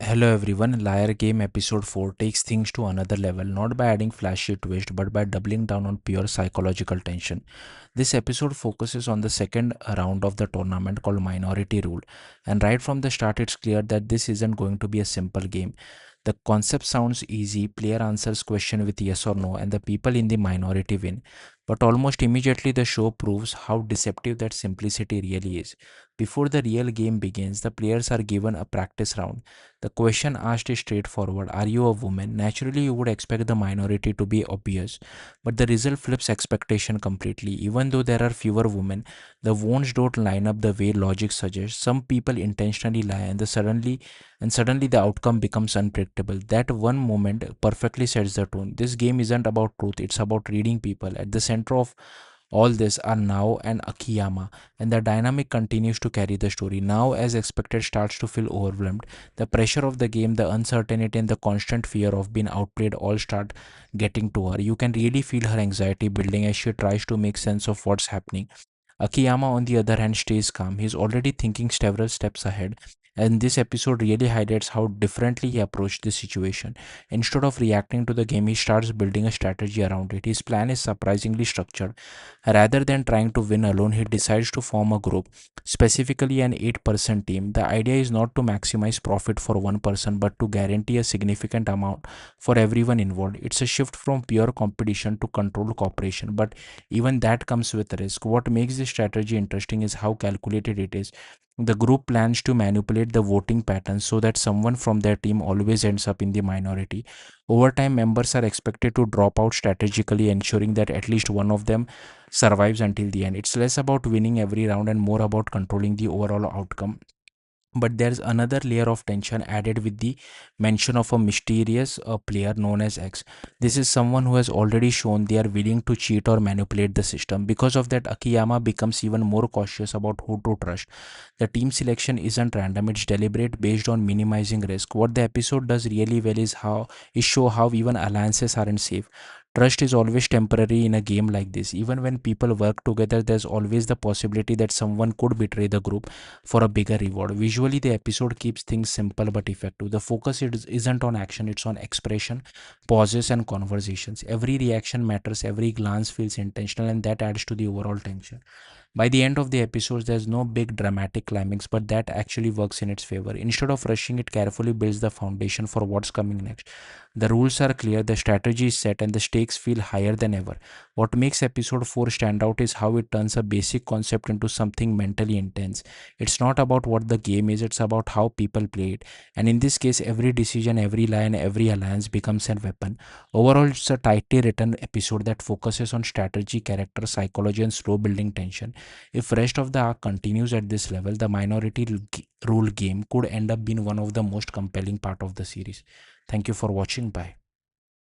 Hello everyone, Liar Game episode 4 takes things to another level, not by adding flashy twist but by doubling down on pure psychological tension. This episode focuses on the second round of the tournament called Minority Rule, and right from the start it's clear that this isn't going to be a simple game. The concept sounds easy, player answers question with yes or no and the people in the minority win. But almost immediately the show proves how deceptive that simplicity really is. Before the real game begins, the players are given a practice round. The question asked is straightforward: are you a woman? Naturally, you would expect the minority to be obvious, but the result flips expectation completely. Even though there are fewer women, the wounds don't line up the way logic suggests. Some people intentionally lie, and suddenly the outcome becomes unpredictable. That one moment perfectly sets the tone. This game isn't about truth; it's about reading people. At the center of all this are Now and Akiyama, and the dynamic continues to carry the story. Now, as expected, starts to feel overwhelmed. The pressure of the game, the uncertainty, and the constant fear of being outplayed all start getting to her. You can really feel her anxiety building as she tries to make sense of what's happening. Akiyama, on the other hand, stays calm. He's already thinking several steps ahead. And this episode really highlights how differently he approached this situation. Instead of reacting to the game, he starts building a strategy around it. His plan is surprisingly structured. Rather than trying to win alone, he decides to form a group, specifically an 8-person team. The idea is not to maximize profit for one person, but to guarantee a significant amount for everyone involved. It's a shift from pure competition to controlled cooperation, but even that comes with risk. What makes this strategy interesting is how calculated it is. The group plans to manipulate the voting patterns so that someone from their team always ends up in the minority. Over time, members are expected to drop out strategically, ensuring that at least one of them survives until the end. It's less about winning every round and more about controlling the overall outcome. But there's another layer of tension added with the mention of a mysterious player known as X. This is someone who has already shown they are willing to cheat or manipulate the system. Because of that, Akiyama becomes even more cautious about who to trust. The team selection isn't random, it's deliberate based on minimizing risk. What the episode does really well is show how even alliances aren't safe. Trust is always temporary in a game like this. Even when people work together, there's always the possibility that someone could betray the group for a bigger reward. Visually, the episode keeps things simple but effective. The focus isn't on action, it's on expression, pauses, and conversations. Every reaction matters, every glance feels intentional, and that adds to the overall tension. By the end of the episodes, there's no big dramatic climax, but that actually works in its favor. Instead of rushing, it carefully builds the foundation for what's coming next. The rules are clear, the strategy is set, and the stakes feel higher than ever. What makes episode 4 stand out is how it turns a basic concept into something mentally intense. It's not about what the game is, it's about how people play it. And in this case, every decision, every lie, and every alliance becomes a weapon. Overall, it's a tightly written episode that focuses on strategy, character, psychology, and slow building tension. If rest of the arc continues at this level, the rule game could end up being one of the most compelling part of the series. Thank you for watching. Bye.